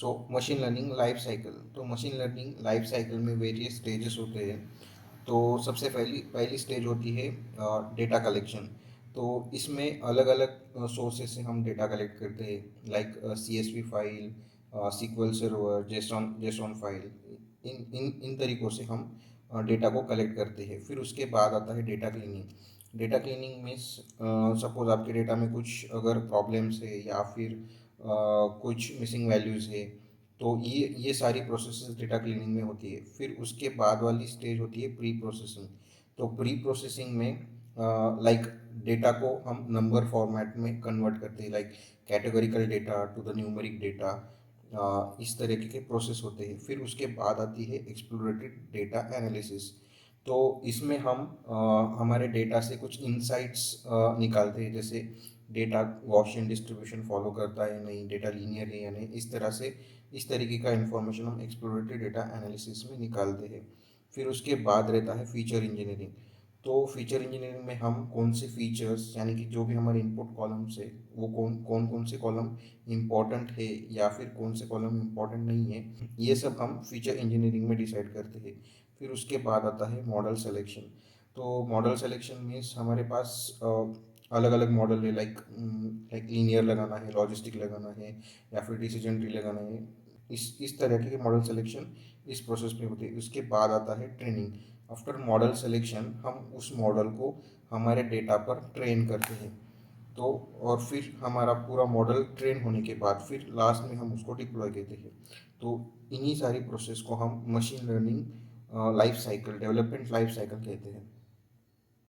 So machine learning life cycle, तो machine learning life cycle में various stages होते हैं। तो सबसे पहली पहली स्टेज होती है डेटा कलेक्शन। तो इसमें अलग अलग सोर्सेज से हम डेटा कलेक्ट करते हैं, like CSV file, SQL server, JSON file. इन इन इन तरीक़ों से हम डेटा को कलेक्ट करते हैं। फिर उसके बाद आता है डेटा क्लीनिंग। डेटा क्लीनिंग में सपोज आपके डेटा में कुछ अगर प्रॉब्लम्स है या फिर कुछ मिसिंग वैल्यूज़ है, तो ये सारी प्रोसेसेस डेटा क्लीनिंग में होती है। फिर उसके बाद वाली स्टेज होती है प्री प्रोसेसिंग। तो प्री प्रोसेसिंग में लाइक डेटा को हम नंबर फॉर्मेट में कन्वर्ट करते हैं, like categorical data to the numeric data. इस तरीके के प्रोसेस होते हैं। फिर उसके बाद आती है एक्सप्लोरेटरी डेटा एनालिसिस। तो इसमें हम हमारे डेटा से कुछ इंसाइट्स निकालते हैं, जैसे डेटा गॉसियन डिस्ट्रीब्यूशन फॉलो करता है या नहीं, डेटा लीनियर है या नहीं। इस तरीके का इन्फॉर्मेशन हम एक्सप्लोरेटरी डेटा एनालिसिस में निकालते हैं। फिर उसके बाद रहता है फीचर इंजीनियरिंग। तो फीचर इंजीनियरिंग में हम कौन से फीचर्स, यानी कि जो भी हमारे इनपुट कॉलम्स है, वो कौन कौन से कॉलम इम्पॉर्टेंट है या फिर कौन से कॉलम इम्पॉर्टेंट नहीं है, ये सब हम फीचर इंजीनियरिंग में डिसाइड करते हैं। फिर उसके बाद आता है मॉडल सेलेक्शन। तो मॉडल सेलेक्शन मीन्स हमारे पास अलग अलग मॉडल है, लाइक लीनियर लगाना है, लॉजिस्टिक लगाना है, या फिर डिसीजन ट्री लगाना है। इस तरह के मॉडल सिलेक्शन इस प्रोसेस में होती है। उसके बाद आता है ट्रेनिंग। आफ्टर मॉडल सिलेक्शन हम उस मॉडल को हमारे डेटा पर ट्रेन करते हैं। तो और फिर हमारा पूरा मॉडल ट्रेन होने के बाद फिर लास्ट में हम उसको डिप्लॉय कहते हैं। तो इन्हीं सारी प्रोसेस को हम machine learning life cycle, development life cycle कहते हैं।